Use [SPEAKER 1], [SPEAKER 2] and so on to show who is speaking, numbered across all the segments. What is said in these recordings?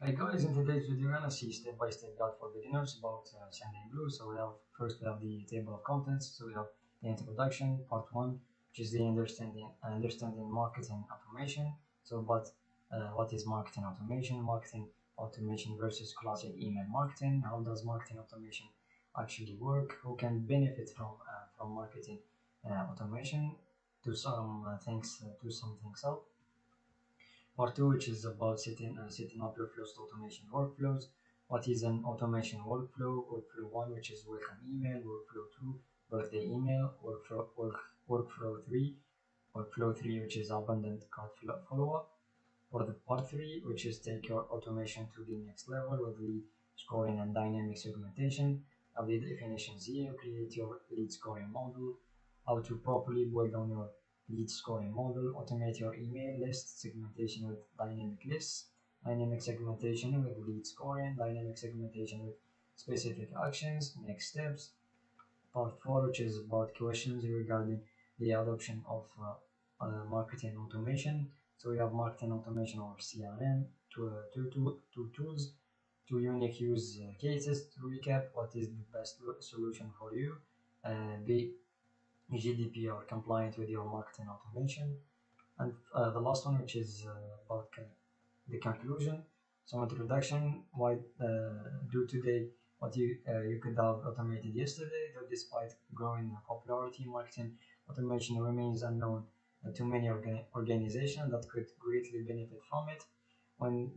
[SPEAKER 1] Hey guys, in today's video, we're gonna see step-by-step guide for beginners about Sendindblue. So we have the table of contents. So we have the introduction, part one, which is the understanding marketing automation. So, what is marketing automation? Marketing automation versus classic email marketing. How does marketing automation actually work? Who can benefit from marketing automation? To some things out. Part two, which is about setting up your first automation workflows. What is an automation workflow? Workflow one, which is welcome email. Workflow two, birthday email. Workflow three, which is abundant cart follow up. For the part three, which is take your automation to the next level with lead scoring and dynamic segmentation. Of the definitions here, create your lead scoring model, how to properly build on your lead scoring model, automate your email list, segmentation with dynamic lists, dynamic segmentation with lead scoring, dynamic segmentation with specific actions, next steps. Part 4, which is about questions regarding the adoption of marketing automation. So we have marketing automation or CRM, two tools, two unique use cases. To recap, what is the best solution for you? Be GDPR compliant with your marketing automation. And the last one, which is about the conclusion. So introduction, why do today what you could have automated yesterday, though despite growing popularity, marketing automation remains unknown to many organizations that could greatly benefit from it. When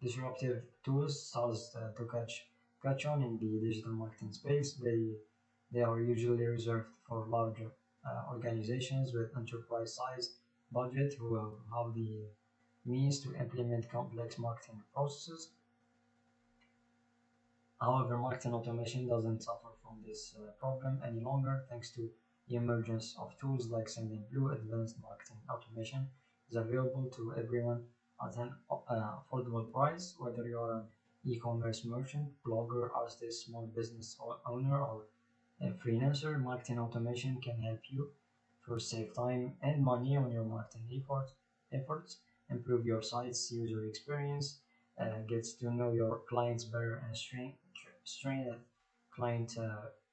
[SPEAKER 1] disruptive tools start to catch on in the digital marketing space, they are usually reserved for larger organizations with enterprise size budget who have the means to implement complex marketing processes. However, marketing automation doesn't suffer from this problem any longer thanks to the emergence of tools like Sendindblue. Advanced marketing automation is available to everyone at an affordable price, whether you're an e-commerce merchant, blogger, artist, small business owner, or a freelancer. Marketing automation can help you first save time and money on your marketing efforts, improve your site's user experience, gets to know your clients better, and strengthen client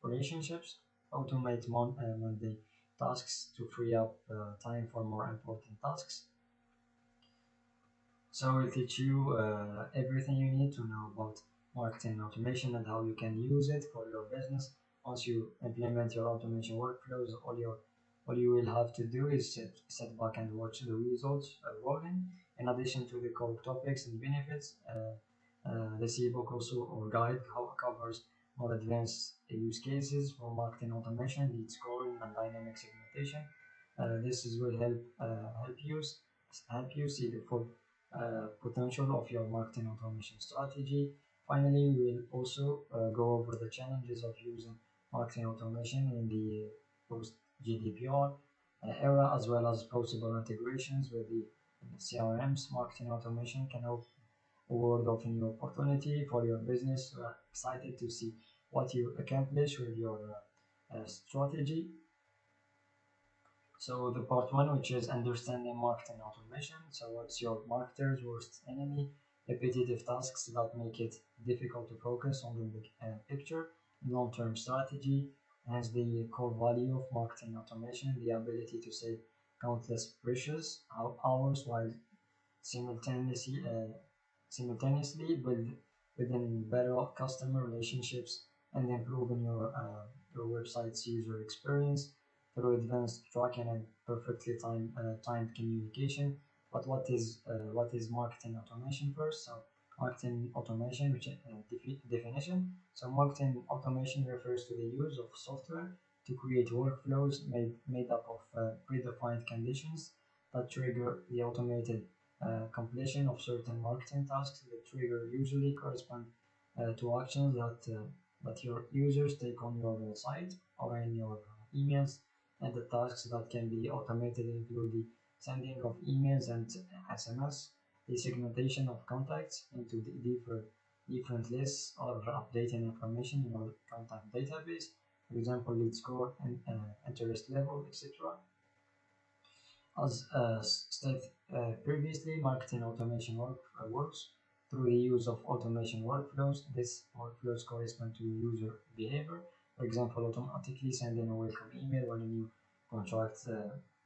[SPEAKER 1] relationships, automate mundane tasks to free up time for more important tasks. So we'll teach you everything you need to know about marketing automation and how you can use it for your business. Once you implement your automation workflows, all you will have to do is sit back and watch the results rolling. In addition to the core topics and benefits, this ebook also or guide covers more advanced use cases for marketing automation, lead scoring, and dynamic segmentation. Will help you see the full potential of your marketing automation strategy. Finally, we will also go over the challenges of using marketing automation in the post GDPR era, as well as possible integrations with the CRMs. Marketing automation can award of a new opportunity for your business. We are excited to see what you accomplish with your strategy. So the part one, which is understanding marketing automation. So what's your marketer's worst enemy? Repetitive tasks that make it difficult to focus on the big picture, long-term strategy. Hence the core value of marketing automation, the ability to save countless precious hours while simultaneously building better customer relationships and improving your website's user experience through advanced tracking and perfectly timed communication. But what is marketing automation first? So marketing automation, which definition. So marketing automation refers to the use of software to create workflows made up of predefined conditions that trigger the automated completion of certain marketing tasks. The trigger usually correspond to actions that your users take on your site or in your emails, and the tasks that can be automated include the sending of emails and SMS, the segmentation of contacts into the different lists, or updating information in your contact database, for example, lead score and interest level, etc. As stated previously, marketing automation works through the use of automation workflows. These workflows correspond to user behavior. For example, automatically sending a welcome email when a new contract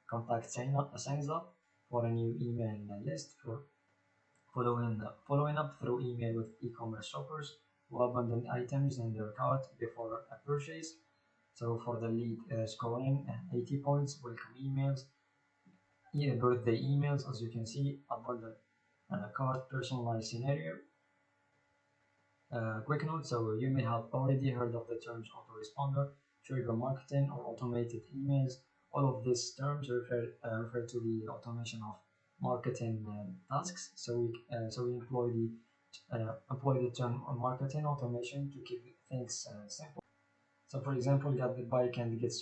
[SPEAKER 1] contact signs up, for a new email list, for following up through email with e-commerce shoppers who abandoned items in their cart before a purchase. So for the lead scoring, 80 points, welcome emails, birthday emails, as you can see, about the card personalized scenario. Quick note, so you may have already heard of the terms autoresponder, trigger marketing, or automated emails. All of these terms refer to the automation of marketing tasks. So we employ the term marketing automation to keep things simple. So for example, get the bike and get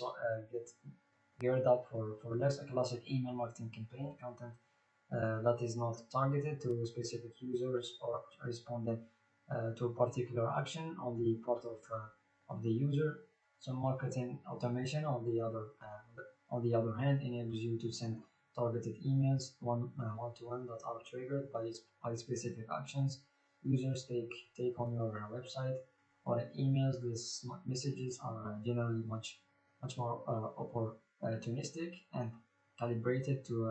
[SPEAKER 1] geared up for less a classic email marketing campaign content that is not targeted to specific users or responding to a particular action on the part of the user. So marketing automation on the other hand enables you to send targeted emails one to one that are triggered by specific actions users take on your website or emails. These messages are generally much more opportunistic and calibrated to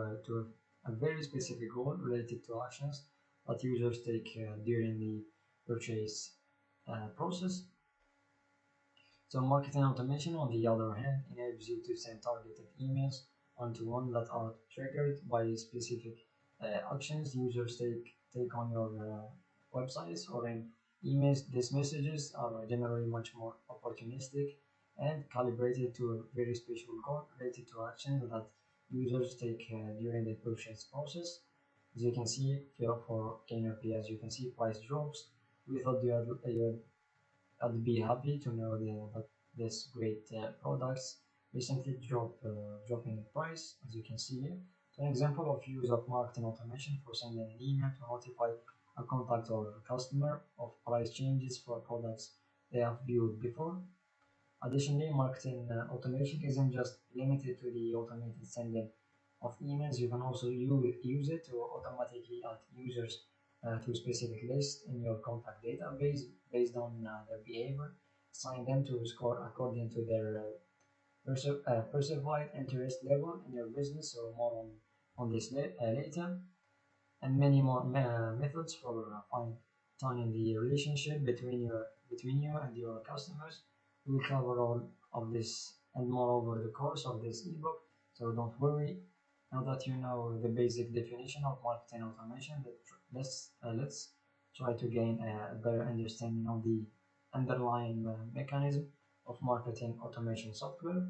[SPEAKER 1] a very specific goal related to actions that users take during the purchase process. So marketing automation, on the other hand, enables you to send targeted emails one-to-one that are triggered by specific actions users take on your websites or in emails. These messages are generally much more opportunistic and calibrated to a very special goal related to actions that users take during the purchase process. As you can see here for KNRP, as you can see, price drops. We thought I'd be happy to know that this great products recently dropping in price, as you can see here. So an example of use of marketing automation for sending an email to notify a contact or a customer of price changes for products they have viewed before. Additionally, marketing automation isn't just limited to the automated sending of emails. You can also use it to automatically add users to a specific list in your contact database based on their behavior, assign them to score according to their perceived interest level in your business. So more on this later, and many more methods for fine-tuning the relationship between you and your customers. We will cover all of this and more over the course of this ebook, so don't worry. Now that you know the basic definition of marketing automation, let's try to gain a better understanding of the underlying mechanism of marketing automation software.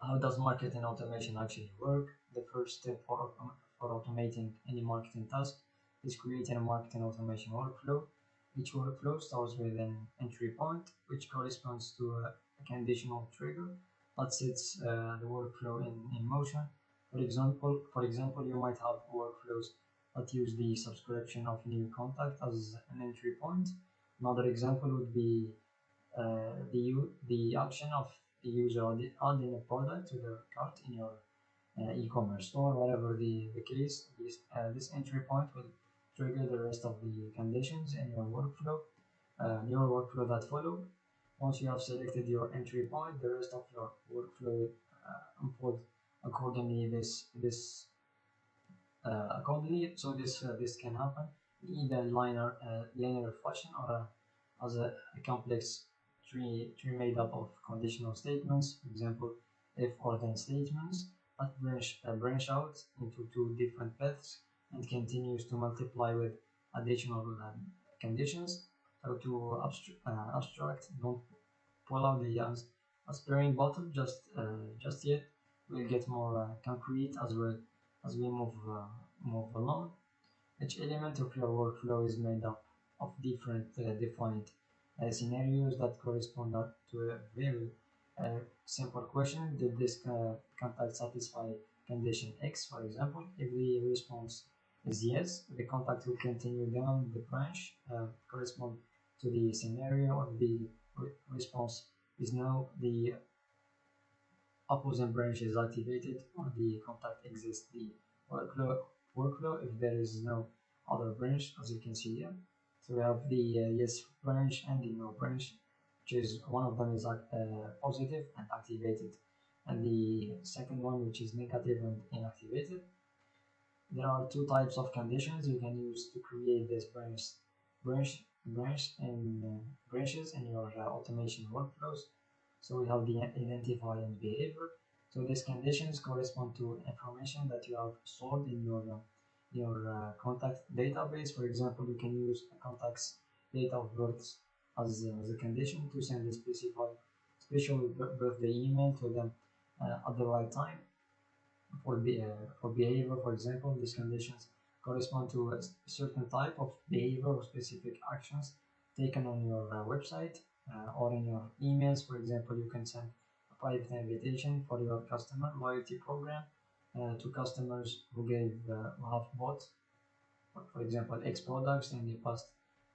[SPEAKER 1] How does marketing automation actually work? The first step for automating any marketing task is creating a marketing automation workflow. Each workflow starts with an entry point, which corresponds to a conditional trigger that sets the workflow in motion. For example, you might have workflows that use the subscription of a new contact as an entry point. Another example would be the action of the user adding a product to their cart in your e-commerce store. Whatever the case, this entry point will trigger the rest of the conditions in your workflow that follow. Once you have selected your entry point, the rest of your workflow unfold accordingly. So this can happen in either linear fashion or as a complex tree made up of conditional statements. For example, if or then statements that branch out into two different paths and continues to multiply with additional conditions. So to abstract, don't pull out the aspiring bottle just yet. We'll get more concrete as we move along. Each element of your workflow is made up of different defined scenarios that correspond to a very simple question. Did this contact satisfy condition X, for example? If the response is yes, the contact will continue down the branch correspond to the scenario. If the response is no, the opposing branch is activated or the contact exists, the workflow, workflow if there is no other branch, as you can see here. So we have the yes branch and the no branch, which is one of them is positive and activated, and the second one which is negative and inactivated. There are two types of conditions you can use to create this branches in your automation workflows. So we have the identify and behavior. So these conditions correspond to information that you have stored in your contact database. For example, you can use a contact's date of birth as a condition to send a special birthday email to them at the right time. For behavior, for example, these conditions correspond to a certain type of behavior or specific actions taken on your website or in your emails. For example, you can send a private invitation for your customer loyalty program to customers who have bought, for example, X products in the past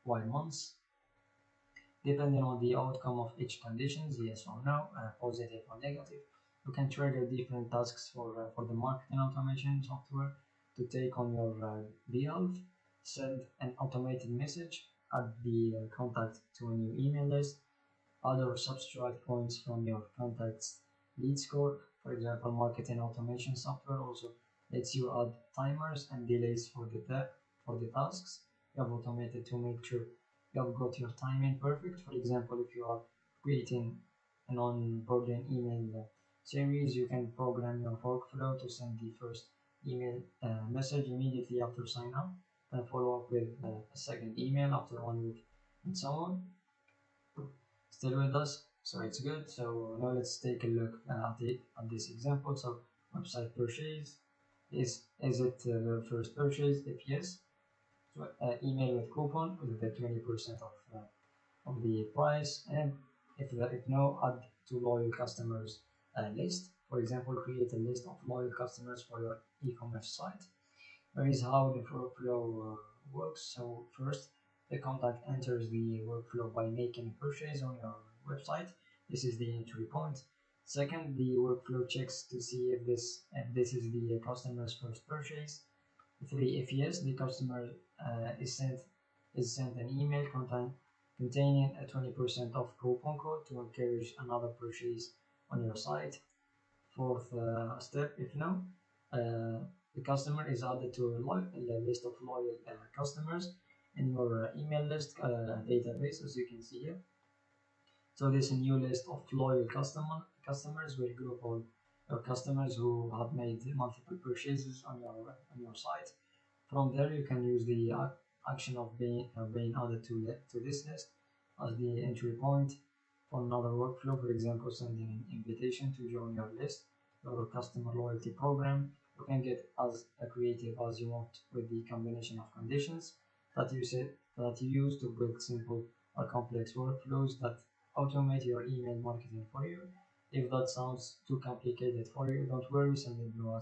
[SPEAKER 1] Y months. Depending on the outcome of each condition, yes or no, positive or negative, you can trigger different tasks for the marketing automation software to take on your behalf. Send an automated message, add the contact to a new email list, other subtract points from your contacts lead score. For example, marketing automation software also lets you add timers and delays for the tasks you have automated to make sure you have got your timing perfect. For example, if you are creating an onboarding email series, you can program your workflow to send the first email message immediately after sign up, and follow up with a second email after 1 week, and so on. Still with us? So it's good. So now let's take a look at this example. So website purchase, is it the first purchase? If yes, so email with coupon with the 20% of the price, and if no, add to loyal customers list. For example, create a list of loyal customers for your e-commerce site. Here is how the workflow works. So first, the contact enters the workflow by making a purchase on your website. This is the entry point. Second, the workflow checks to see if this is the customer's first purchase. 3, if yes, the customer is sent an email containing a 20% off coupon code to encourage another purchase on your site. Fourth step, if no, the customer is added to a list of loyal customers in your email list database, as you can see here. So this new list of loyal customers will group all your customers who have made multiple purchases on your site. From there, you can use the action of being added to this list as the entry point for another workflow. For example, sending an invitation to join your list, your customer loyalty program. You can get as creative as you want with the combination of conditions that you use to build simple or complex workflows that automate your email marketing for you. If that sounds too complicated for you, don't worry, Sendindblue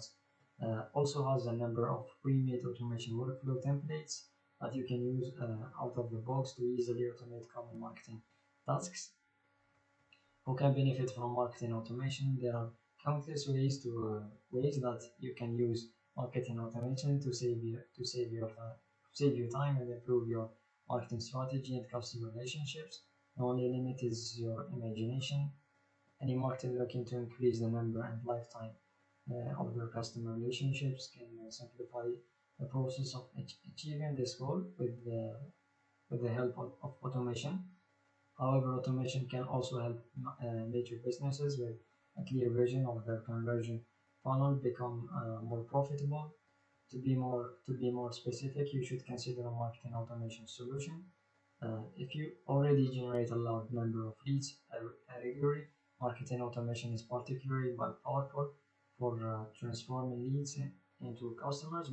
[SPEAKER 1] also has a number of pre-made automation workflow templates that you can use out of the box to easily automate common marketing tasks. Who can benefit from marketing automation? There are countless ways that you can use marketing automation to save you time and improve your marketing strategy and customer relationships. The only limit is your imagination. Any marketer looking to increase the number and lifetime of their customer relationships can simplify the process of achieving this goal with the help of automation. However, automation can also help major businesses with a clear vision of their conversion funnel become more profitable. To be more specific, you should consider a marketing automation solution. If you already generate a large number of leads regularly, marketing automation is particularly powerful for transforming leads into customers,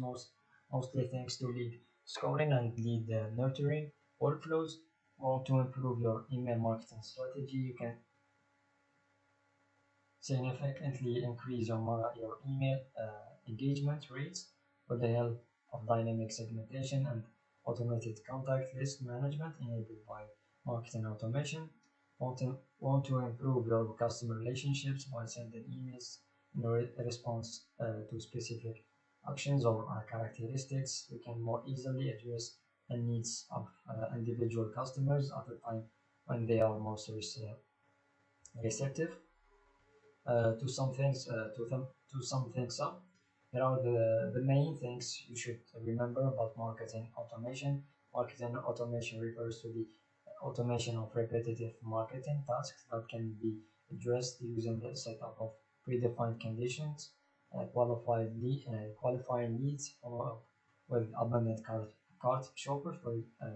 [SPEAKER 1] mostly thanks to lead scoring and lead nurturing workflows. Or to improve your email marketing strategy, you can significantly increase your email engagement rates with the help of dynamic segmentation and automated contact list management enabled by marketing automation. Want to improve your customer relationships by sending emails in response to specific actions or characteristics. You can more easily address the needs of individual customers at a time when they are most receptive to some things to some things up. Here are the main things you should remember about marketing automation. Marketing automation refers to the automation of repetitive marketing tasks that can be addressed using the setup of predefined conditions, qualifying leads, follow-up with abundant cart shoppers,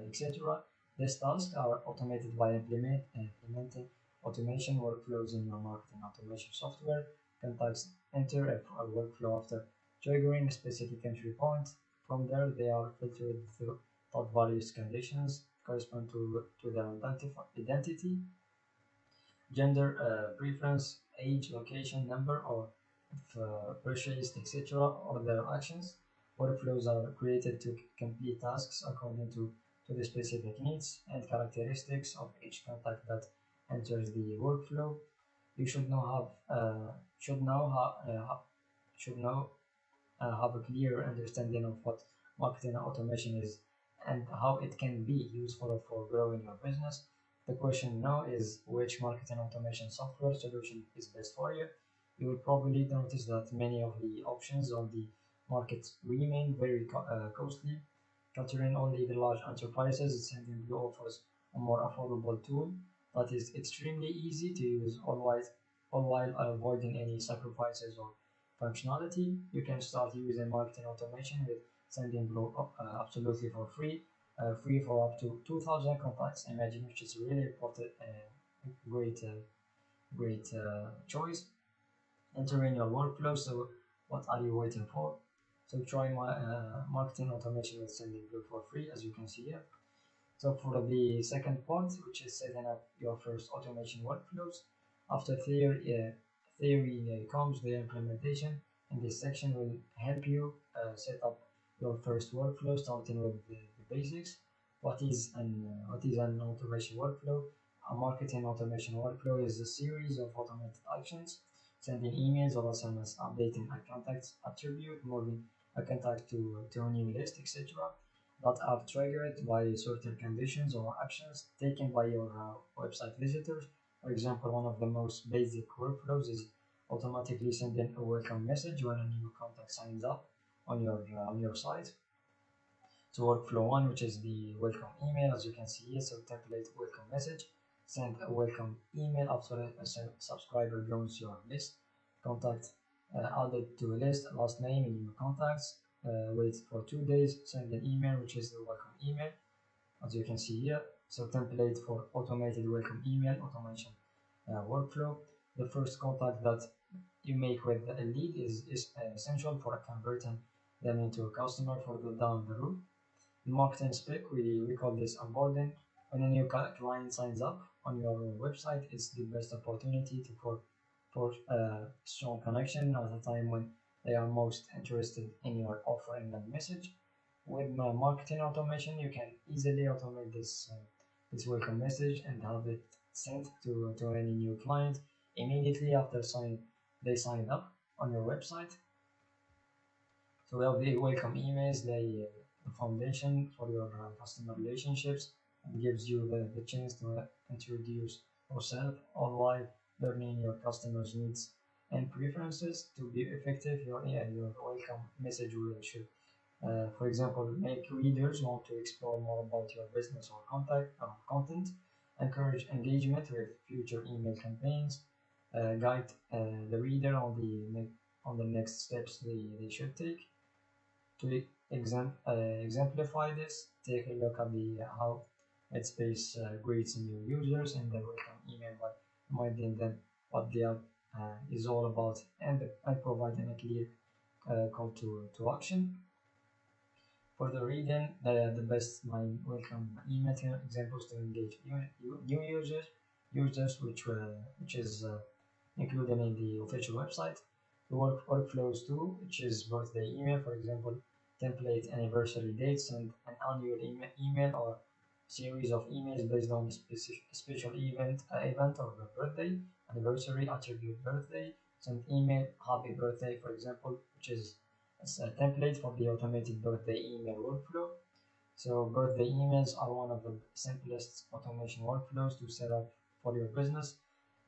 [SPEAKER 1] etc. These tasks are automated by implementing automation workflows in your marketing automation software. Contacts enter a workflow after triggering a specific entry point. From there, they are filtered through various conditions correspond to their identity, gender, preference, age, location, number of purchased, etc., or their actions. Workflows are created to complete tasks according to the specific needs and characteristics of each contact that enters the workflow. You should now should now have a clear understanding of what marketing automation is and how it can be useful for growing your business. The question now is which marketing automation software solution is best for you. You will probably notice that many of the options on the market remain very costly. Catering only the large enterprises, Sendindblue offers a more affordable tool that is extremely easy to use, all while avoiding any sacrifices or functionality. You can start using marketing automation with Sendindblue absolutely for free for up to 2,000 contacts. Imagine, which is really important, great choice. Entering your workflow. So, what are you waiting for? So, try my marketing automation with Sendindblue for free, as you can see here. So for the second part, which is setting up your first automation workflows, after theory comes the implementation, and this section will help you set up your first workflow, starting with the basics. What is an automation workflow? A marketing automation workflow is a series of automated actions, sending emails or SMS, updating a contact's attribute, moving a contact to a new list, etc., that are triggered by certain conditions or actions taken by your website visitors. For example, one of the most basic workflows is automatically sending a welcome message when a new contact signs up on your site. So workflow one, which is the welcome email, as you can see here. So template welcome message, send a welcome email after a subscriber joins your list. Contact added to a list, last name in your contacts. Wait for 2 days, send an email, which is the welcome email, as you can see here. So template for automated welcome email automation workflow. The first contact that you make with a lead is essential for converting them into a customer further down the road. In marketing spec, we call this onboarding. When a new client signs up on your website, it's the best opportunity for strong connection at a time when they are most interested in your offering and message. With marketing automation, you can easily automate this welcome message and have it sent to any new client immediately after they sign up on your website. So the welcome emails, the foundation for your customer relationships, and gives you the chance to introduce yourself, all while learning your customers' needs and preferences. To be effective, your welcome message should, for example, make readers want to explore more about your business or content, encourage engagement with future email campaigns, guide the reader on the next steps they should take. To exemplify this, take a look at how Headspace greets new users in the welcome email by reminding them what the app is all about and providing a clear call to action. For the reading, the best welcome email examples to engage new users, which is included in the official website. The workflows too, which is birthday email, for example, template anniversary dates and an annual email or series of emails based on a special event or a birthday, anniversary, attribute, birthday. Send email, happy birthday, for example, which is a template for the automated birthday email workflow. So birthday emails are one of the simplest automation workflows to set up for your business.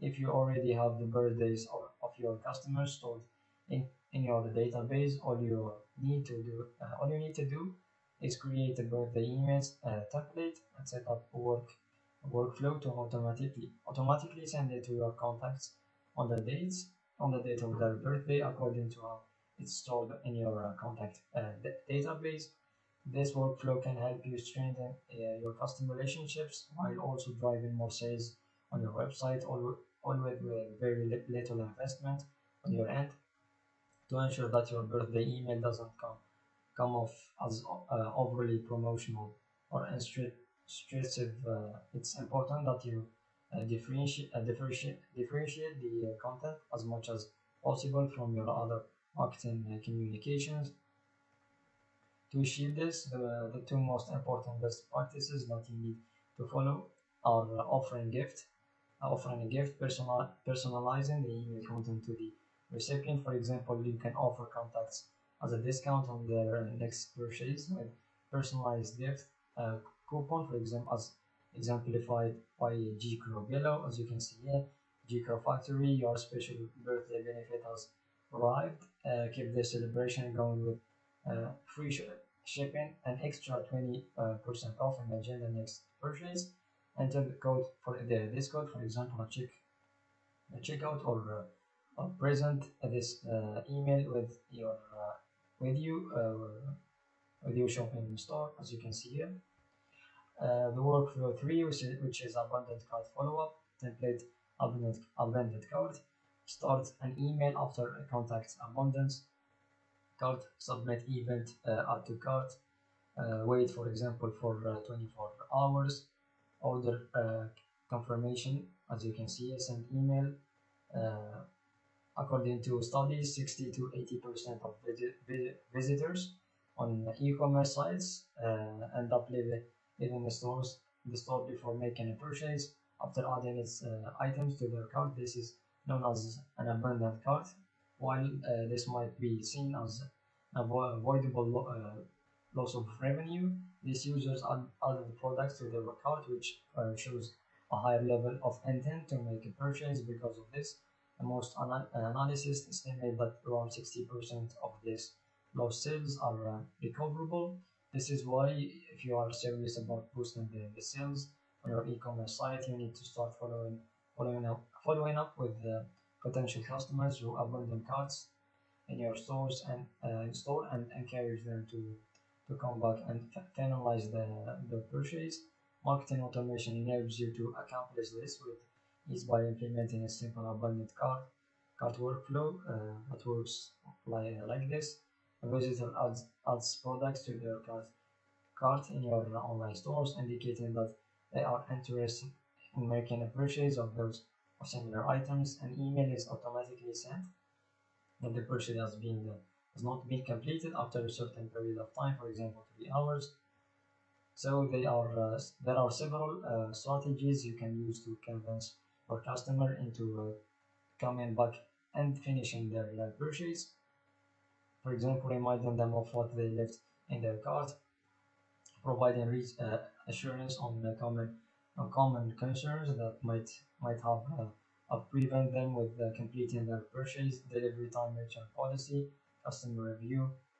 [SPEAKER 1] If you already have the birthdays of your customers stored in your database, all you need to do is create a birthday emails template and set up a workflow to automatically send it to your contacts on the date of their birthday according to how it's stored in your contact database. This workflow can help you strengthen your customer relationships while also driving more sales on your website, all with very little investment on your end. To ensure that your birthday email doesn't come off as overly promotional or intrusive, it's important that you differentiate the content as much as possible from your other marketing communications. To achieve this, the two most important best practices that you need to follow are offering a gift, personalizing the email content to the recipient. For example, you can offer contacts as a discount on their next purchase with personalized gift coupon, for example, as exemplified by G Crow Yellow. As you can see here, G Crow Factory, your special birthday benefit has arrived. Keep the celebration going with free shipping and extra 20% off on the agenda next purchase. Enter the code for this code, for example, a checkout or present this email with you with your shopping store, as you can see here. The workflow 3, which is abundant cart follow-up template. Abundant cart, start an email after a contact abundance cart, submit event, add to cart, wait for example for 24 hours, order confirmation, as you can see, send email. According to studies, 60 to 80% of visitors on e-commerce sites end up leaving the store before making a purchase. After adding its items to their cart, this is known as an abandoned cart. While this might be seen as avoidable loss of revenue, these users add other products to their cart, which shows a higher level of intent to make a purchase. Because of this, most analysis estimate that around 60% of these lost sales are recoverable. This is why, if you are serious about boosting the sales on your e-commerce site, you need to start following up with potential customers who abandon carts in your stores and store and encourage them to come back and finalize the purchase. Marketing automation enables you to accomplish this with ease by implementing a simple abundant cart workflow that works like this. A visitor adds products to their cart in your online stores, indicating that they are interested in making a purchase of those of similar items. An email is automatically sent that the purchase has not been completed after a certain period of time, for example 3 hours. So there are several strategies you can use to convince your customer into coming back and finishing their purchase. For example, reminding them of what they left in their cart, providing assurance on common concerns that might have prevent them with completing their purchase, delivery time, return policy, customer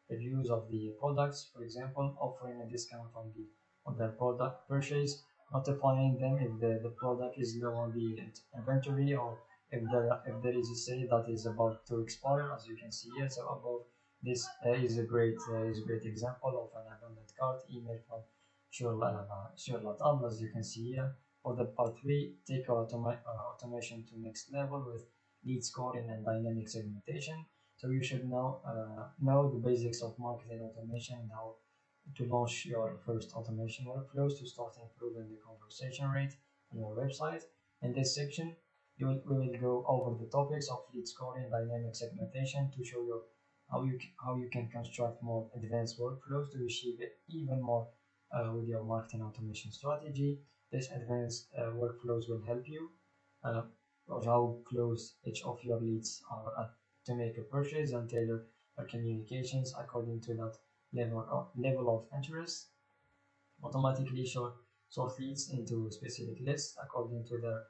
[SPEAKER 1] reviews of the products, for example, offering a discount on their product purchase, notifying them if the product is low on the inventory, or if there is a sale that is about to expire, as you can see here. So above this is a great example of an abandoned cart email from Sure, as you can see here. For the part 3, take automation to next level with lead scoring and dynamic segmentation. So you should know the basics of marketing automation and how to launch your first automation workflows to start improving the conversion rate on your website. In this section, we will go over the topics of lead scoring, dynamic segmentation, to show you how you can construct more advanced workflows to achieve even more with your marketing automation strategy. This advanced workflows will help you uh, or how close each of your leads are to make a purchase and tailor your communications according to that level of interest. Automatically sort leads into specific lists according to their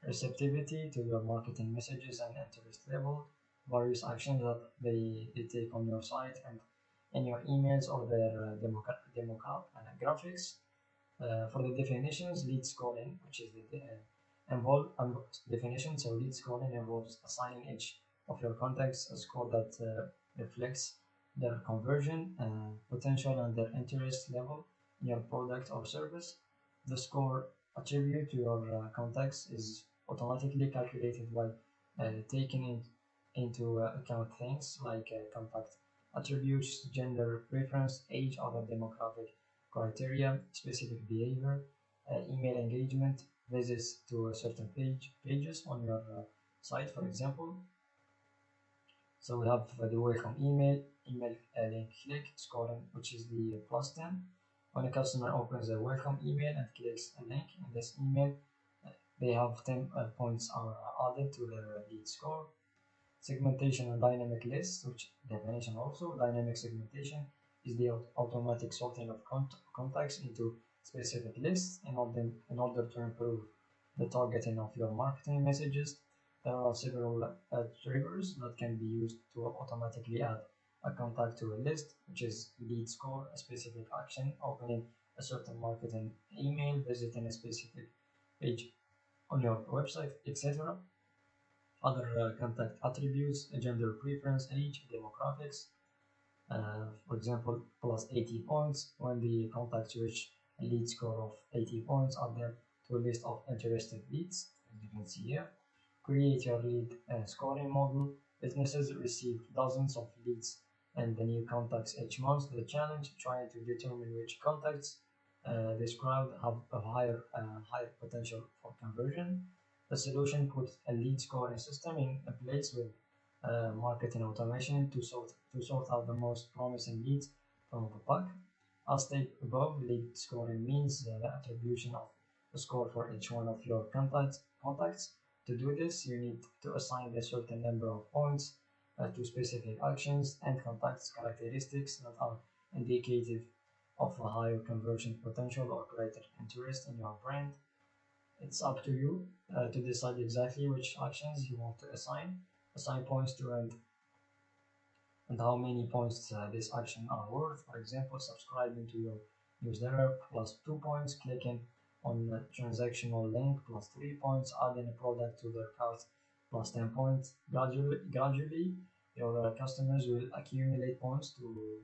[SPEAKER 1] receptivity to your marketing messages and interest level, various actions that they take on your site and in your emails or their demographics. For the definitions, lead scoring, which is the definition. So lead scoring involves assigning each of your contacts a score that reflects their conversion potential and their interest level in your product or service. The score attribute to your contacts is automatically calculated by taking into account things like contact attributes, gender preference, age, other demographic criteria, specific behavior, email engagement, visits to a certain pages on your site, for example. So we have the welcome email link click scoring, which is the +10. When a customer opens a welcome email and clicks a link in this email, they have 10 points are added to their lead score. Segmentation and dynamic lists, which definition also, dynamic segmentation is the automatic sorting of contacts into specific lists in order to improve the targeting of your marketing messages. There are several triggers that can be used to automatically add a contact to a list, which is lead score, a specific action, opening a certain marketing email, visiting a specific page on your website, etc. Other contact attributes, gender preference, age, demographics. For example, plus 80 points. When the contacts reach a lead score of 80 points, add them to a list of interested leads, as you can see here. Create your lead scoring model. Businesses receive dozens of leads and the new contacts each month. The challenge, trying to determine which contacts described have a higher potential for conversion. The solution puts a lead scoring system in place with marketing automation to sort out the most promising leads from the pack. As stated above, lead scoring means the attribution of a score for each one of your contacts. To do this, you need to assign a certain number of points to specific actions and contacts characteristics that are indicative of a higher conversion potential or greater interest in your brand. It's up to you to decide exactly which actions you want to assign points to, and how many points this action are worth. For example, subscribing to your newsletter +2 points, clicking on a transactional link +3 points, adding a product to their cart +10 points. Gradually, your customers will accumulate points to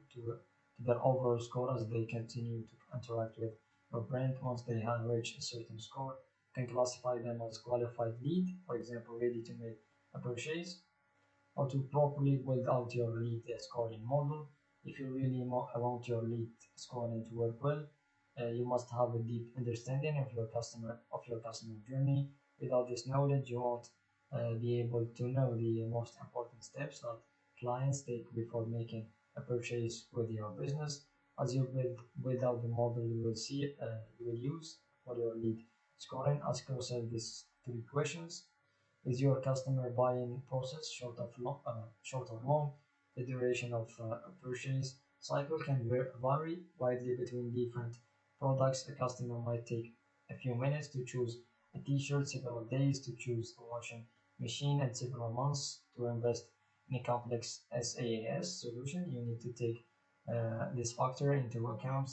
[SPEAKER 1] their overall score as they continue to interact with your brand. Once they have reached a certain score, you can classify them as qualified lead, for example, ready to make a purchase. How to properly build out your lead scoring model. If you really want your lead scoring to work well, you must have a deep understanding of your customer journey. Without this knowledge, you won't be able to know the most important steps that clients take before making a purchase with your business. As you build out the model you will use for your lead scoring, ask yourself these 3 questions. Is your customer buying process short or long? The duration of a purchase cycle can vary widely between different products. A customer might take a few minutes to choose a t-shirt, several days to choose a washing machine, and several months to invest in a complex SaaS solution. You need to take this factor into account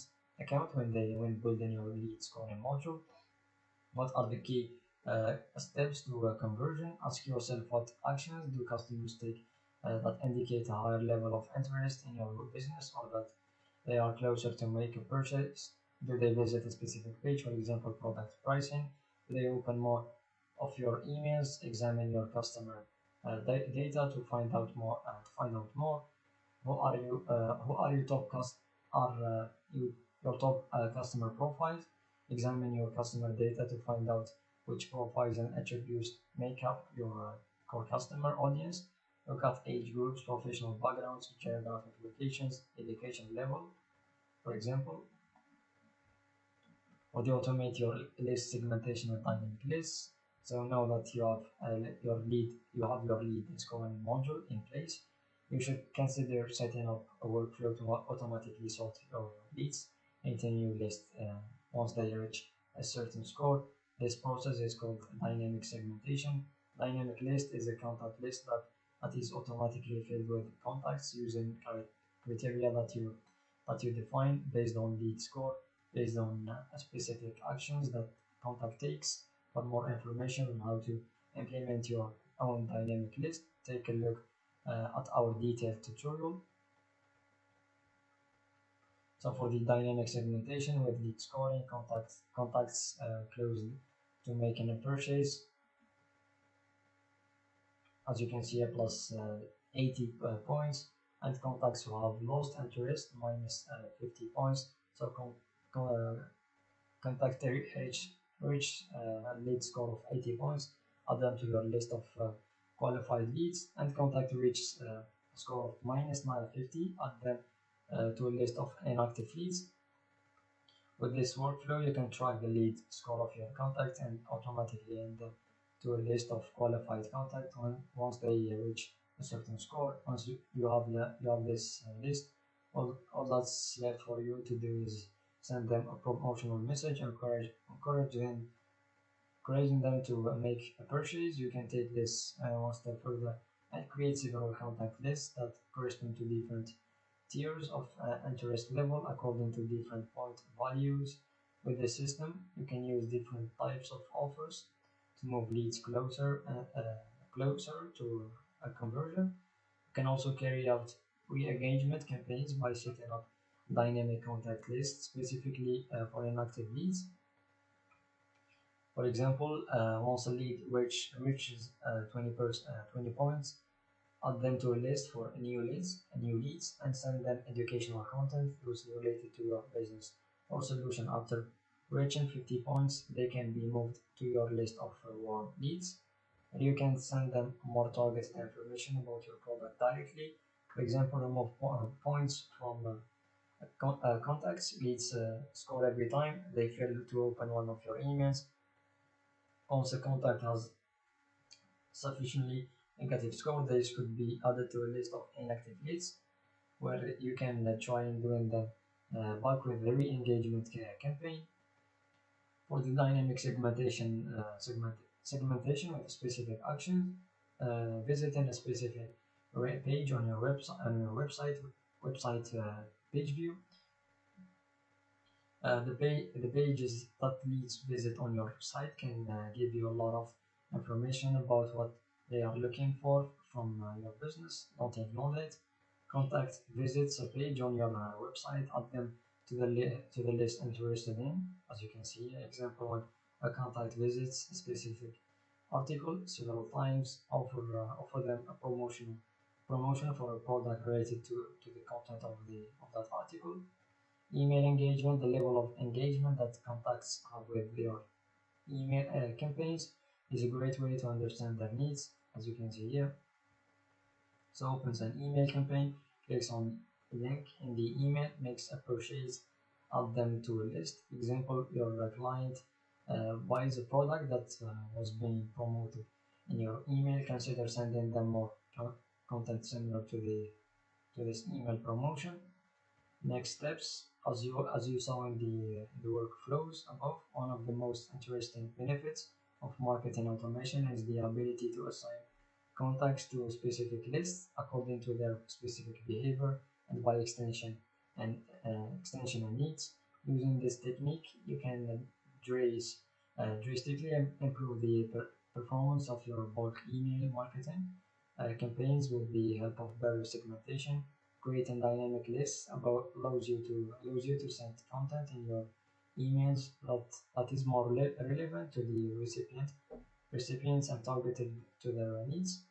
[SPEAKER 1] when building your lead scoring module. What are the key steps to conversion? Ask yourself, what actions do customers take that indicate a higher level of interest in your business, or that they are closer to make a purchase? Do they visit a specific page, for example, product pricing? Do they open more of your emails? Examine your customer data to find out more. Who are your top your top customer profiles? Examine your customer data to find out which profiles and attributes make up your core customer audience. Look at age groups, professional backgrounds, geographic locations, education level, for example. or do you automate your list segmentation with dynamic lists? So now that you have your lead scoring module in place, you should consider setting up a workflow to automatically sort your leads into a new list once they reach a certain score. This process is called dynamic segmentation. Dynamic list is a contact list that is automatically filled with contacts using criteria that you define based on lead score, based on specific actions that contact takes. For more information on how to implement your own dynamic list, take a look at our detailed tutorial. So for the dynamic segmentation with lead scoring, contacts close to making a purchase, as you can see, a plus 80 points, and contacts who have lost interest minus 50 points. So contact reach lead score of 80 points, add them to your list of qualified leads, and contact reach score of minus 950, add them to a list of inactive leads. With this workflow, you can track the lead score of your contacts and automatically add them to a list of qualified contacts once they reach a certain score. Once you have this list, all that's left for you to do is send them a promotional message, encouraging them to make a purchase. You can take this one step further and create several contact lists that correspond to different tiers of interest level according to different point values. With the system, you can use different types of offers to move leads closer to a conversion. You can also carry out re-engagement campaigns by setting up dynamic contact lists specifically for inactive leads. For example, once a lead reaches 20 points, add them to a list for new leads, and send them educational content loosely related to your business or solution. After reaching 50 points, they can be moved to your list of warm leads. And you can send them more targeted information about your product directly. For example, remove points from contacts leads score every time they fail to open one of your emails. Once a contact has sufficiently negative score, these could be added to a list of inactive leads, where you can try and bring them back with a re-engagement campaign. For the dynamic segmentation with specific actions, visiting a specific page on your website page view. The pages that leads visit on your site can give you a lot of information about what they are looking for from your business. Don't ignore it. Contact visits a page on your website, add them to the list interested in. As you can see, example, when a contact visits a specific article several times, offer them a promotion for a product related to the content of that article. Email engagement, the level of engagement that contacts have with your email campaigns is a great way to understand their needs, as you can see here. So opens an email campaign, clicks on a link in the email, makes a purchase, add them to a list. Example, your client buys a product that was being promoted in your email. Consider sending them more content similar to this email promotion. Next steps, as you saw in the workflows above, one of the most interesting benefits of marketing automation is the ability to assign contacts to specific lists according to their specific behavior and by extension and needs. Using this technique, you can drastically improve the performance of your bulk email marketing campaigns with the help of better segmentation. Creating dynamic lists allows you to send content in your emails that is more relevant to the recipients and targeted to their needs,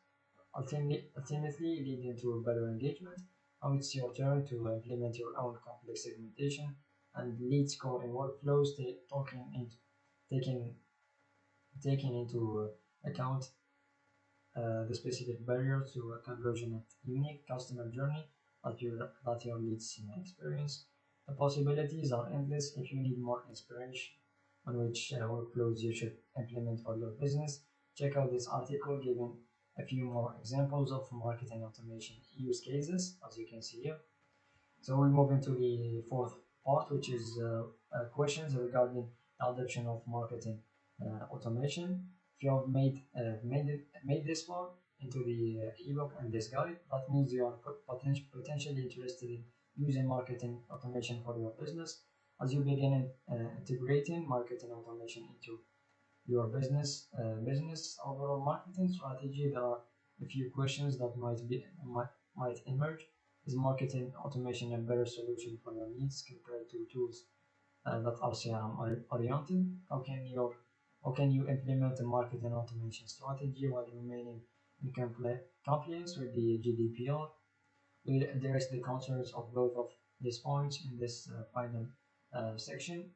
[SPEAKER 1] ultimately leading to better engagement. Now it's your turn to implement your own complex segmentation and lead scoring workflows, taking into account the specific barriers to conversion and unique customer journey that your leads experience. The possibilities are endless. If you need more on which workflows you should implement for your business. Check out this article giving a few more examples of marketing automation use cases, as you can see here. So we move into the fourth part, which is questions regarding the adoption of marketing automation. If you have made this far into the ebook and this guide, that means you are potentially interested in using marketing automation for your business. As you begin integrating marketing automation into your business overall marketing strategy, there are a few questions that might emerge. Is marketing automation a better solution for your needs compared to tools that are CRM oriented? How can you implement a marketing automation strategy while remaining in compliance with the GDPR? We'll address the concerns of both of these points in this final section.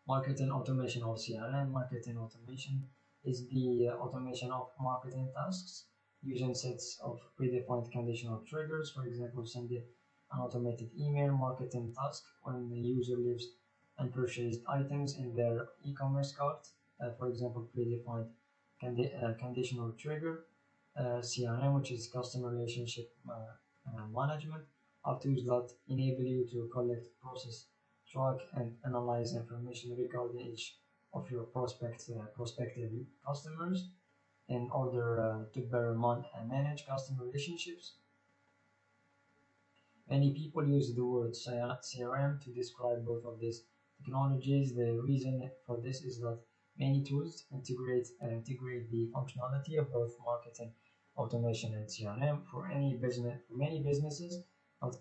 [SPEAKER 1] Marketing automation or CRM. Marketing automation is the automation of marketing tasks using sets of predefined conditional triggers. For example, sending an automated email marketing task when the user leaves unpurchased items in their e-commerce cart. For example, predefined conditional trigger. CRM, which is customer relationship management, are tools that enable you to collect, process, track, and analyze information regarding each of your prospective customers in order to better manage customer relationships. Many people use the word CRM to describe both of these technologies. The reason for this is that many tools integrate the functionality of both marketing automation and CRM. For many businesses, not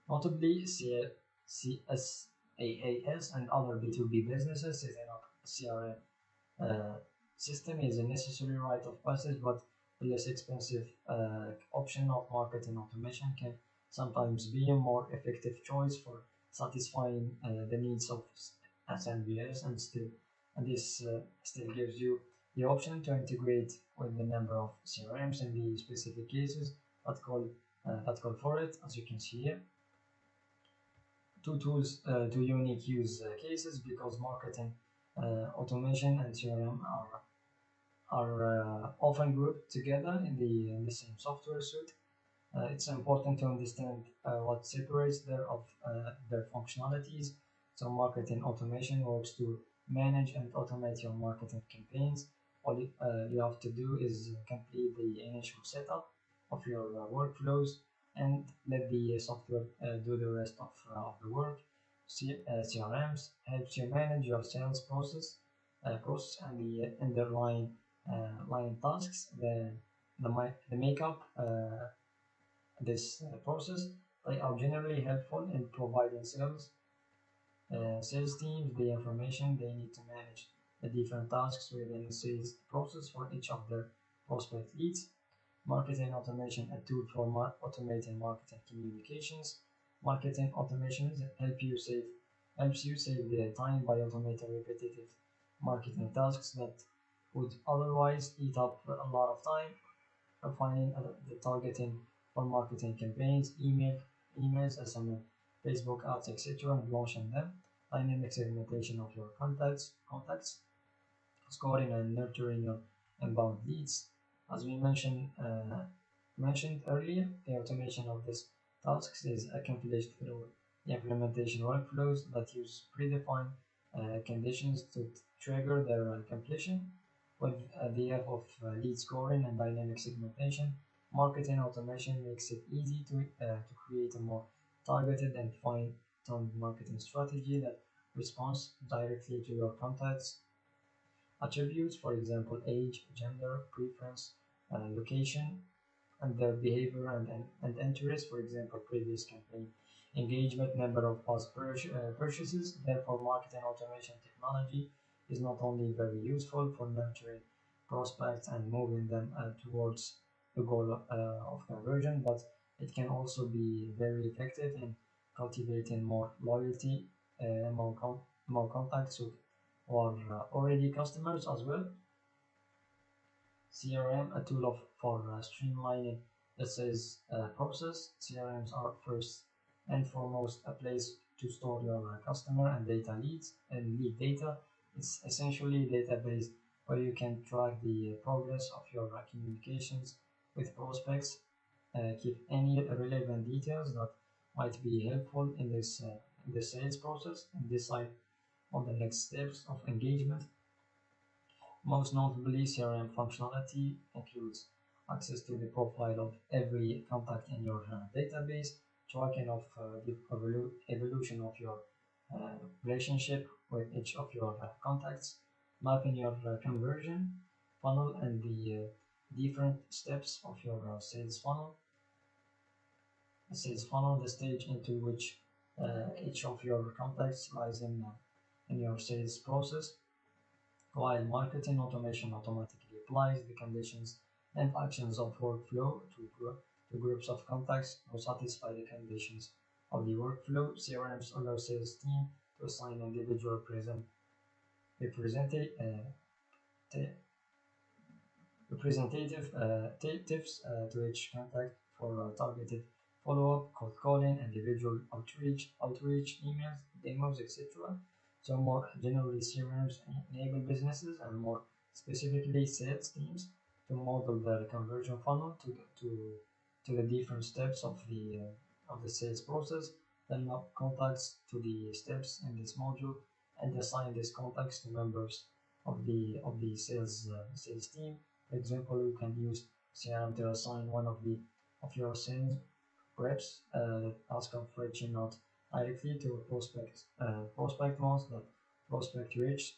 [SPEAKER 1] notably CSAAS and other B2B businesses, setting up CRM system is a necessary rite of passage, but a less expensive option of marketing automation can sometimes be a more effective choice for satisfying the needs of SMBs, and this still gives you the option to integrate with the number of CRMs in the specific cases that call for it, as you can see here. Two unique use cases, because marketing automation and CRM are often grouped together in the same software suite. It's important to understand what separates their functionalities. So marketing automation works to manage and automate your marketing campaigns. All you have to do is complete the initial setup of your workflows and let the software do the rest of the work. CRMs helps you manage your sales process and the underlying line tasks, the makeup this process. They are generally helpful in providing sales teams the information they need to manage the different tasks within the sales process for each of their prospect leads. Marketing automation, a tool for automating marketing communications. Marketing automations helps you save the time by automating repetitive marketing tasks that would otherwise eat up a lot of time. Refining the targeting for marketing campaigns, emails, SMS, Facebook ads, etc., and launching them. Dynamic segmentation of your contacts, scoring and nurturing your inbound leads. As we mentioned earlier, the automation of these tasks is accomplished through the implementation workflows that use predefined conditions to trigger their completion. With the help of lead scoring and dynamic segmentation, marketing automation makes it easy to create a more targeted and fine-tuned marketing strategy that responds directly to your contacts' attributes, for example, age, gender, preference, location, and their behavior and interest, for example, previous campaign engagement, number of past purchases. Therefore, marketing automation technology is not only very useful for nurturing prospects and moving them towards the goal of conversion, but it can also be very effective in cultivating more loyalty among contacts who are already customers as well. CRM, a tool for streamlining the sales process. CRMs are first and foremost a place to store your customer and data leads and lead data. It's essentially a database where you can track the progress of your communications with prospects, keep any relevant details that might be helpful in the sales process, and decide on the next steps of engagement. Most notably, CRM functionality includes access to the profile of every contact in your database, tracking of the evolution of your uh, relationship with each of your contacts, mapping your conversion funnel and the different steps of your sales funnel, the stage into which each of your contacts lies in your sales process, while marketing automation automatically applies the conditions and actions of workflow to groups of contacts to satisfy the conditions of the workflow. CRMs allow sales team to assign individual representative, representatives to each contact for targeted follow-up, cold calling, individual outreach emails, demos, etc. So more generally, CRMs enable businesses and more specifically sales teams to model their conversion funnel to the different steps of the sales process, then map contacts to the steps in this module, and assign these contacts to members of the sales team. For example, you can use CRM to assign one of your sales reps task of reaching out directly to a prospect once that prospect reach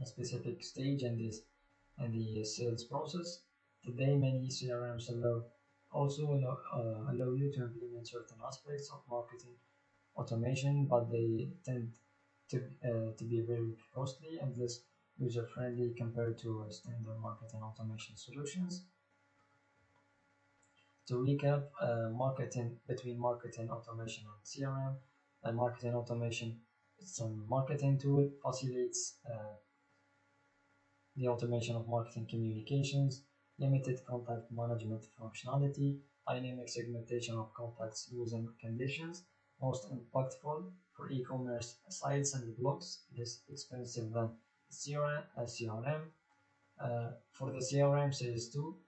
[SPEAKER 1] a specific stage in the sales process. Today, many CRMs allow you to implement certain aspects of marketing automation, but they tend to be very costly and less user friendly compared to standard marketing automation solutions. To recap, between marketing automation and CRM, marketing automation is a marketing tool, facilitates the automation of marketing communications, limited contact management functionality, dynamic segmentation of contacts using conditions, most impactful for e-commerce sites and blogs, less expensive than CRM. For the CRM sales tool,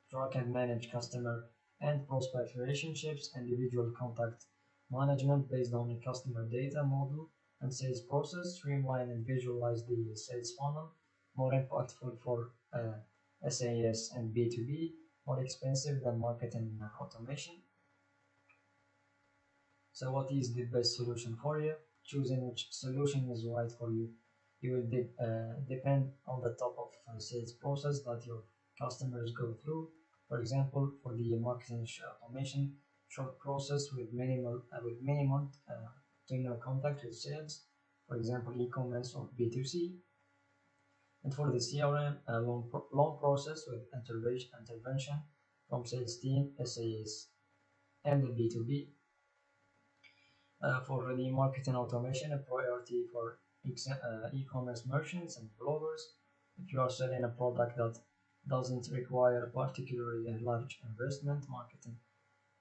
[SPEAKER 1] track and manage customer and prospect relationships, individual contact management based on a customer data model and sales process, streamline and visualize the sales funnel, more impactful for SAS and B2B, more expensive than marketing automation. So what is the best solution for you? Choosing which solution is right for you. You will depend on the type of sales process that your customers go through. For example, for the marketing automation, short process with minimal to no contact with sales, for example, e-commerce or B2C. And for the CRM, a long process with intervention from sales team, SAS, and the B2B. For the marketing automation, a priority for e-commerce merchants and bloggers. If you are selling a product that doesn't require a particularly large investment, marketing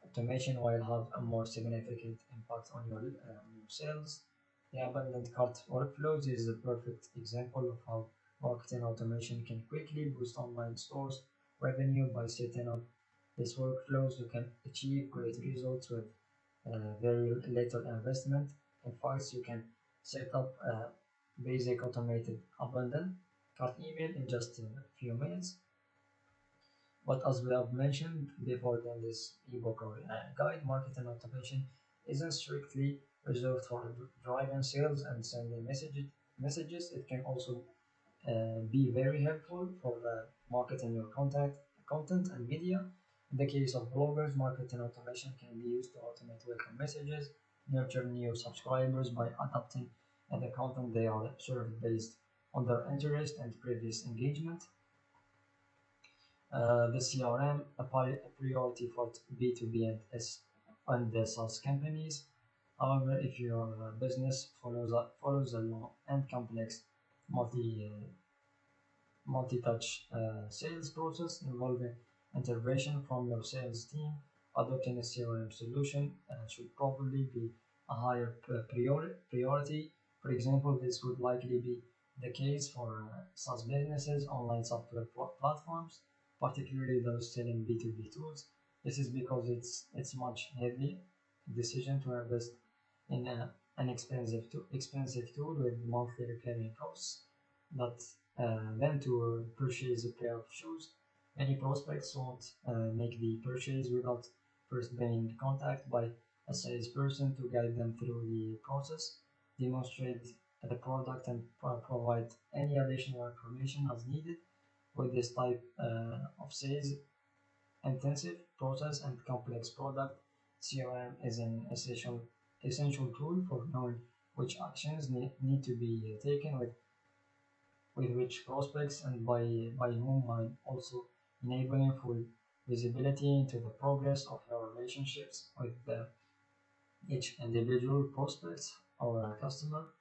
[SPEAKER 1] automation will have a more significant impact on your sales. The abandoned cart workflows is a perfect example of how marketing automation can quickly boost online stores revenue. By setting up these workflows, you can achieve great results with very little investment. In fact, you can set up a basic automated abandoned cart email in just a few minutes. But as we have mentioned before in this ebook or guide, marketing automation isn't strictly reserved for driving sales and sending messages. It can also be very helpful for marketing your content and media. In the case of bloggers, marketing automation can be used to automate welcome messages, nurture new subscribers by adapting the content they are served based on their interest and previous engagement. The CRM, a priority for B2B and the SaaS companies. However, if your business follows a long and complex multi-touch sales process involving intervention from your sales team, adopting a CRM solution should probably be a higher priority. For example, this would likely be the case for SaaS businesses, online software platforms, particularly those selling B2B tools. This is because it's much heavier decision to invest in an expensive tool with monthly recurring costs that than to purchase a pair of shoes. Many prospects won't make the purchase without first being in contact by a salesperson to guide them through the process, demonstrate the product, and provide any additional information as needed. With this type of sales intensive process and complex product, CRM is an essential tool for knowing which actions need to be taken with which prospects and by whom, while also enabling full visibility into the progress of your relationships with each individual prospects or customer.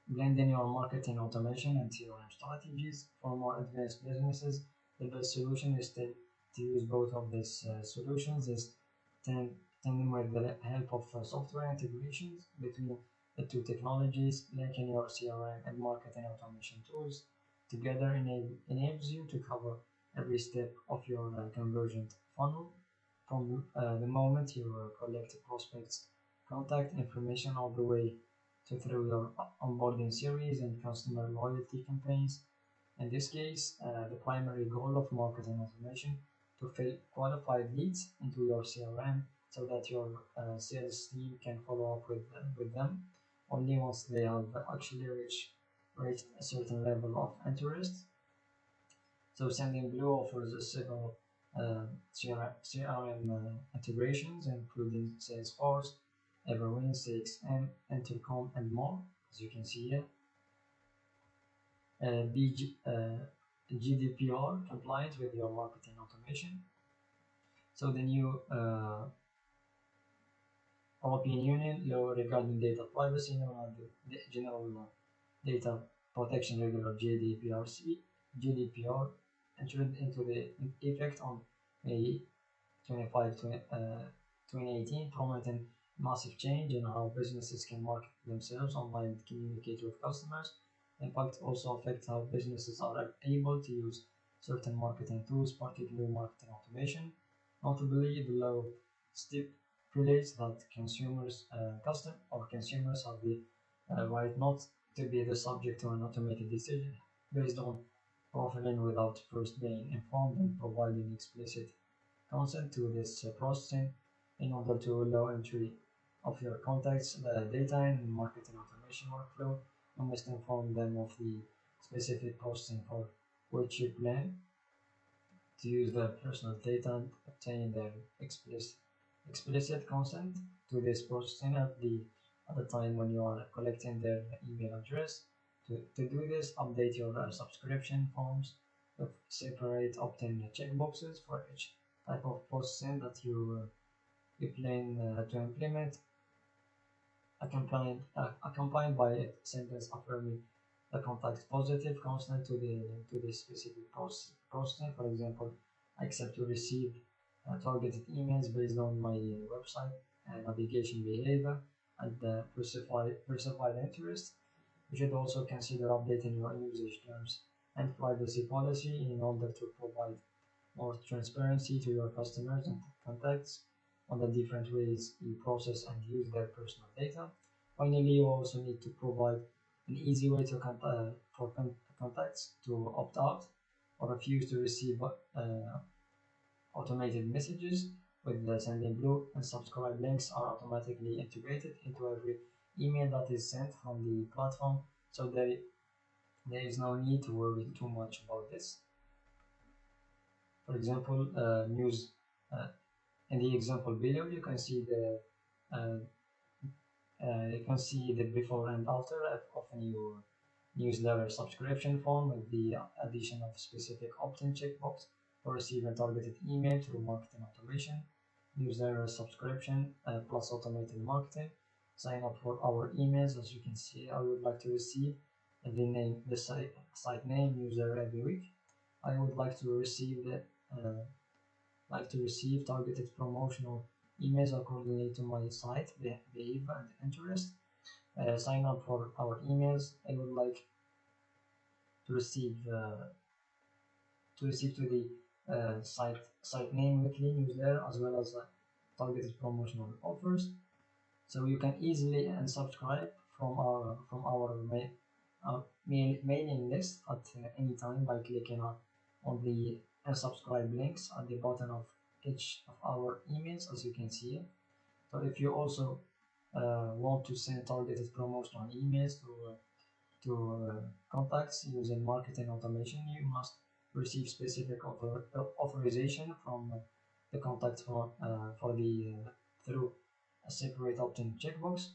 [SPEAKER 1] Blending your marketing automation and CRM strategies. For more advanced businesses, the best solution is to use both of these solutions is tandem with the help of software integrations between the two technologies. Linking your CRM and marketing automation tools together enables you to cover every step of your conversion funnel from the moment you collect prospects contact information all the way to through your onboarding series and customer loyalty campaigns. In this case, the primary goal of marketing automation to fill qualified leads into your CRM so that your sales team can follow up with them only once they have actually reached a certain level of interest. So Sendindblue offers several CRM integrations, including Salesforce, Everwin, CXM, Intercom, and more, as you can see here. GDPR compliant with your marketing automation. So the new European Union law regarding data privacy, known as the General Data Protection Regular GDPR, entered into the effect on May 25, 2018, promoting massive change in how businesses can market themselves online and communicate with customers. In fact, also affects how businesses are able to use certain marketing tools, particularly marketing automation. Notably, the law stipulates that consumers have the right not to be the subject to an automated decision based on profiling without first being informed and providing explicit consent to this processing. In order to allow entry of your contacts data in marketing automation workflow, you must inform them of the specific processing for which you plan to use their personal data and obtain their explicit consent to this processing at the time when you are collecting their email address. To do this, update your subscription forms with separate opt-in checkboxes for each type of processing that you plan to implement, accompanied by a sentence affirming the contact's positive consent to the specific processing. For example, I accept to receive targeted emails based on my website and navigation behavior and perceived interest. You should also consider updating your usage terms and privacy policy in order to provide more transparency to your customers and contacts on the different ways you process and use their personal data. Finally, you also need to provide an easy way to contacts to opt out or refuse to receive automated messages. With the Sendindblue, and subscribe links are automatically integrated into every email that is sent from the platform, so there is no need to worry too much about this. For example, news in the example below, you can see the before and after of a new newsletter subscription form with the addition of specific opt-in checkbox for receiving targeted email through marketing automation. Newsletter subscription plus automated marketing. Sign up for our emails. As you can see, I would like to receive the site name newsletter every week. I would like to receive the like to receive targeted promotional emails accordingly to my site behavior and interest. Sign up for our emails. I would like to receive to the site name weekly newsletter as well as targeted promotional offers. So you can easily unsubscribe from our mailing list at any time by clicking on the unsubscribe links at the bottom of each of our emails, as you can see here. So if you also want to send targeted promotional emails to contacts using marketing automation, you must receive specific authorization from the contact for the through a separate opt-in checkbox.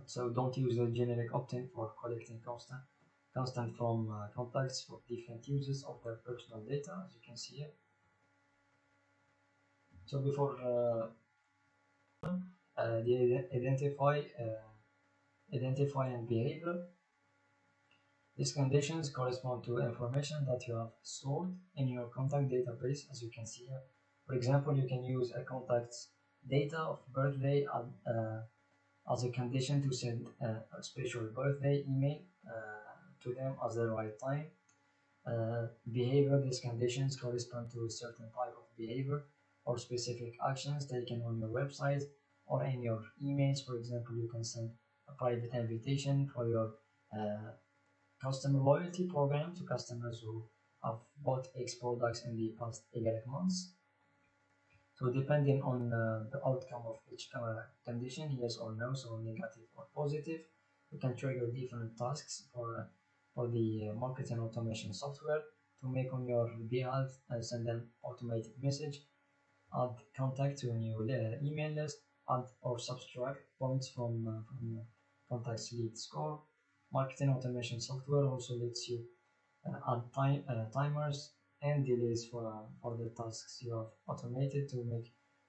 [SPEAKER 1] So don't use the generic opt-in for collecting constant from contacts for different users of their personal data, as you can see here. So before the identify and behavior, these conditions correspond to information that you have stored in your contact database, as you can see here. For example, you can use a contact's data of birthday as a condition to send a special birthday email to them at the right time. Behavior, these conditions correspond to a certain type of behavior or specific actions taken on your website or in your emails. For example, you can send a private invitation for your customer loyalty program to customers who have bought X products in the past Y months. So depending on the outcome of each condition, yes or no, so negative or positive, you can trigger different tasks for the marketing automation software to make on your behalf, send an automated message, add contact to a new email list, add or subtract points from contacts lead score. Marketing automation software also lets you add timers and delays for the tasks you have automated to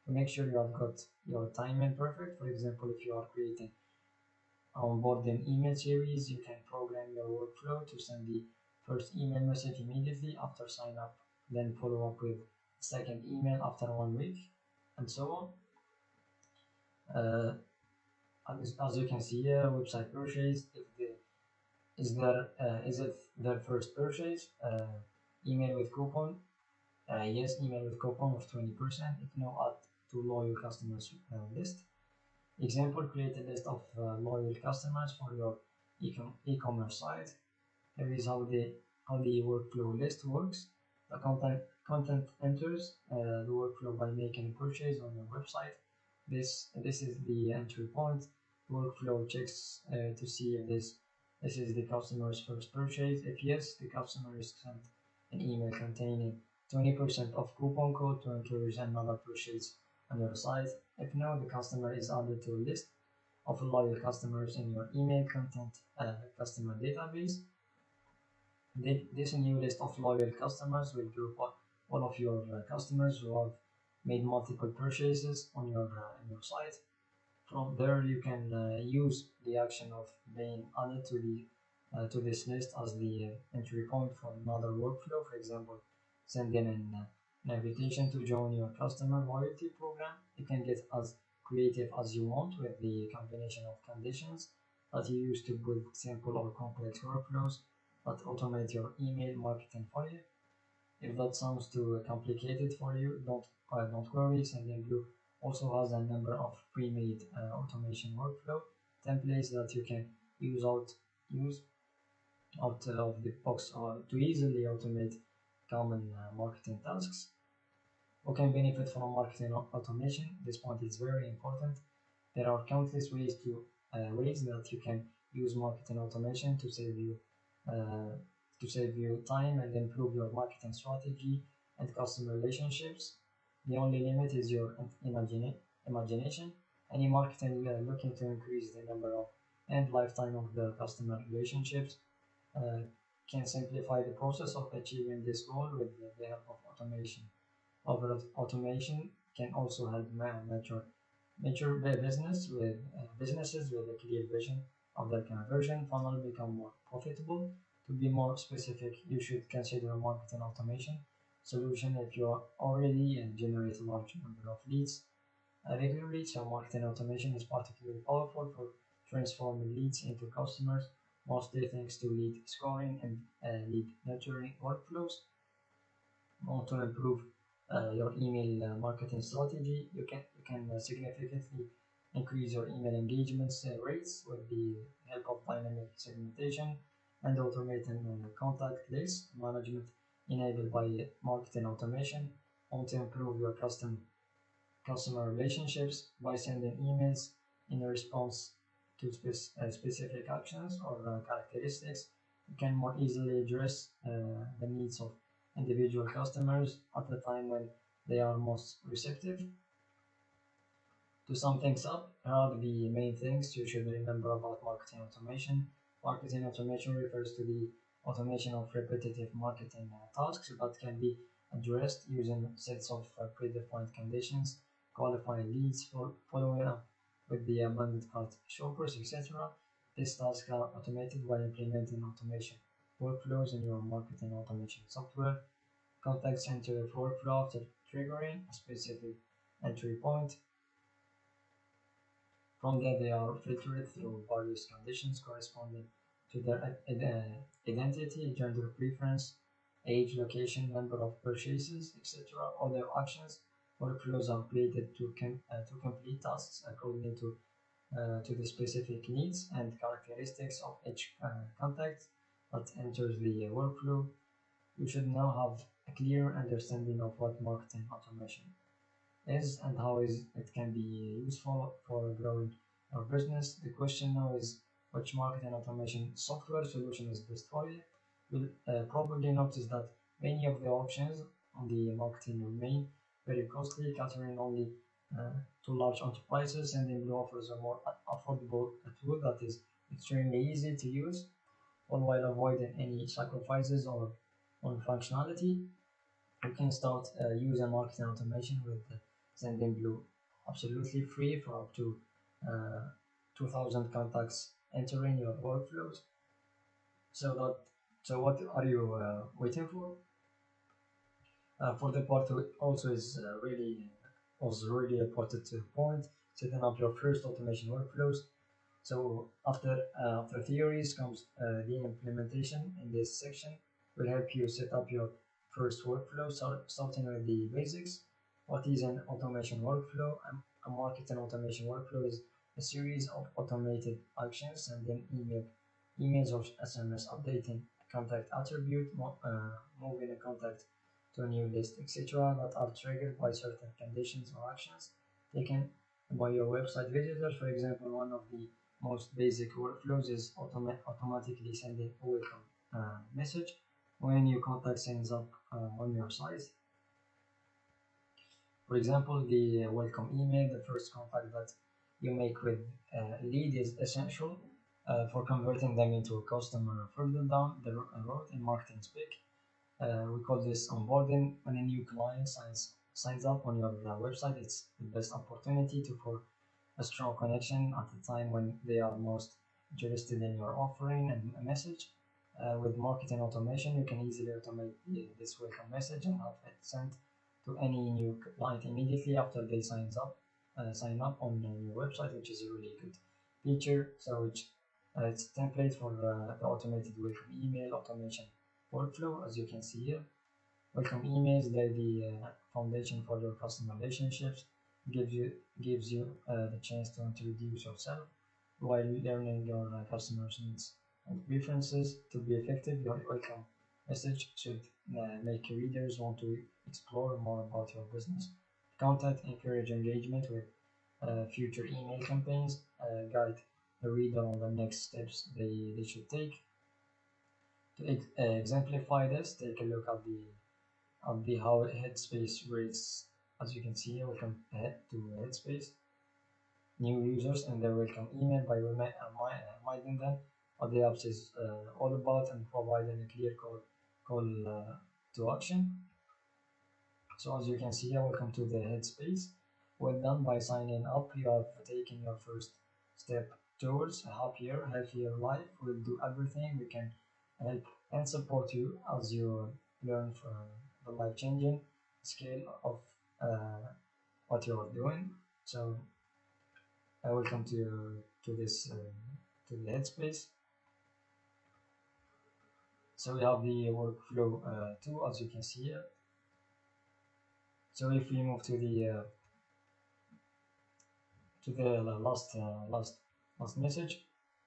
[SPEAKER 1] make sure you have got your timing perfect. For example, if you are creating onboarding email series, you can program your workflow to send the first email message immediately after sign up, then follow up with second email after 1 week, and so on. As you can see here, website purchase, is it their first purchase? Email with coupon. Yes, email with coupon of 20%. If no, add to loyal customers list. Example, create a list of loyal customers for your e-commerce site. Here is how the workflow list works. The content enters the workflow by making a purchase on your website. This is the entry point. Workflow checks to see if this is the customer's first purchase. If yes, the customer is sent an email containing 20% off coupon code to encourage another purchase on your site. If no, the customer is added to a list of loyal customers in your email content customer database. This new list of loyal customers will group all of your customers who have made multiple purchases on your site. From there, you can use the action of being added to this list as the entry point for another workflow. For example, sending an invitation to join your customer loyalty program. You can get as creative as you want with the combination of conditions that you use to build simple or complex workflows that automate your email marketing for you. If that sounds too complicated for you, don't worry. Sendindblue also has a number of pre-made automation workflow templates that you can use out of the box to easily automate common marketing tasks. Who can benefit from marketing automation? This point is very important. There are countless ways that you can use marketing automation to save you time and improve your marketing strategy and customer relationships. The only limit is your imagination. Any marketer looking to increase the number of and lifetime of their customer relationships can simplify the process of achieving this goal with the help of automation. Automation can also help mature businesses with a clear vision of their conversion funnel become more profitable. To be more specific, you should consider marketing automation solution if you already generate a large number of leads regularly. So marketing automation is particularly powerful for transforming leads into customers, mostly thanks to lead scoring and lead nurturing workflows. Want to improve your email marketing strategy, you can significantly increase your email engagements rates with the help of dynamic segmentation and automated contact list management enabled by marketing automation. Want to improve your customer relationships by sending emails in response to specific actions or characteristics. You can more easily address the needs of individual customers at the time when they are most receptive. To sum things up, here are the main things you should remember about marketing automation. Marketing automation refers to the automation of repetitive marketing tasks that can be addressed using sets of predefined conditions, qualifying leads, following up with the abundant cart shoppers, etc. These tasks are automated by implementing automation workflows in your marketing automation software. Contact center workflow after triggering a specific entry point. From there, they are filtered through various conditions corresponding to their identity, gender preference, age, location, number of purchases, etc. Other actions. Workflows are created to complete tasks according to the specific needs and characteristics of each contact that enters the workflow. You should now have a clear understanding of what marketing automation is and how it can be useful for growing your business. The question now is which marketing automation software solution is best for you. You'll probably notice that many of the options on the marketing remain very costly, catering only to large enterprises, and Sendindblue offers a more affordable tool that is extremely easy to use, all while avoiding any sacrifices or on functionality. You can start using marketing automation with Sendindblue absolutely free for up to uh, 2000 contacts entering your workflows. So what are you waiting for? For the part two also is really important to point setting up your first automation workflows. So after theories comes the implementation. In this section will help you set up your first workflow, starting with the basics. What is an automation workflow? A marketing automation workflow is a series of automated actions and then emails or SMS updating a contact attribute, moving a contact to a new list, etc. that are triggered by certain conditions or actions taken by your website visitors. For example, one of the most basic workflows is automatically sending a welcome message when your contact signs up on your site. For example, the welcome email, the first contact that you make with a lead, is essential for converting them into a customer further down the road in marketing speak. We call this onboarding. When a new client signs up on your website, it's the best opportunity for a strong connection at the time when they are most interested in your offering and a message. With marketing automation, you can easily automate this welcome message and have it sent to any new client immediately after they sign up on your website, which is a really good feature. So it's a template for the automated welcome email automation workflow, as you can see here. Welcome emails, they're the foundation for your customer relationships. Gives you the chance to introduce yourself while learning your customers' needs and preferences. To be effective, your welcome message should make readers want to explore more about your business content, encourage engagement with future email campaigns, guide the reader on the next steps they should take. To exemplify this, take a look at the how Headspace rates. As you can see here, welcome to Headspace new users and their welcome email by reminding them what the app is all about and providing a clear call to action. So as you can see here, welcome to the Headspace. Well done. By signing up, you have taken your first step towards a happier, healthier life. We'll do everything we can help and support you as you learn the life-changing scale of what you are doing. So welcome to this to the headspace. So we have the workflow tool, as you can see here. So if we move to the last message,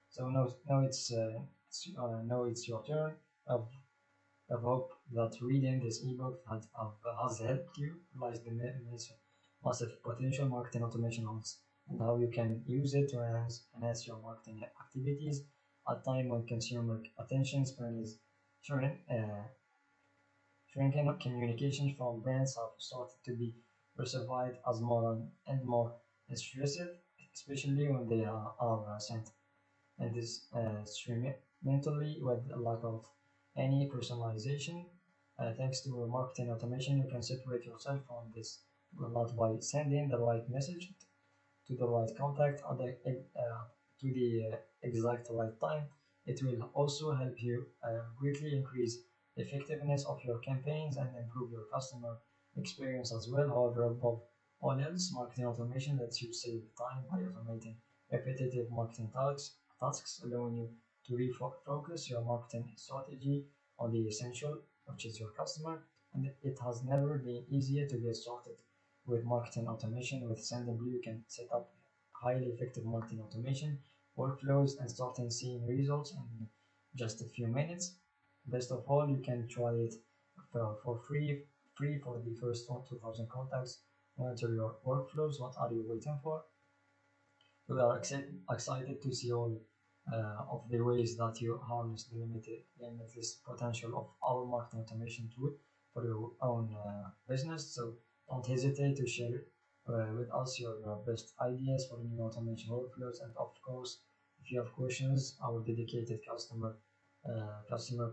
[SPEAKER 1] so now it's your turn. I hope that reading this ebook has helped you realize the massive potential marketing automation holds and how you can use it to enhance your marketing activities at a time when consumer attention span is shrinking. Shrinking communications from brands have started to be perceived as more and more intrusive, especially when they are sent and is mentally with a lack of any personalization. Thanks to marketing automation, you can separate yourself from this a lot by sending the right message to the right contact at to the exact right time. It will also help you greatly increase the effectiveness of your campaigns and improve your customer experience as well. However, above all else, marketing automation lets you save time by automating repetitive marketing tasks, allowing you to refocus your marketing strategy on the essential, which is your customer. And it has never been easier to get started with marketing automation. With Sendindblue, you can set up highly effective marketing automation workflows and start seeing results in just a few minutes. Best of all, you can try it for free for the first 2,000 contacts. Monitor your workflows. What are you waiting for? We are excited to see all of the ways that you harness the limitless potential of our marketing automation tool for your own business. So don't hesitate to share with us your best ideas for new automation workflows. And of course, if you have questions, our dedicated customer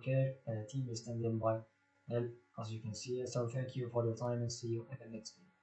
[SPEAKER 1] care team is standing by help, as you can see. So thank you for your time and see you in the next video.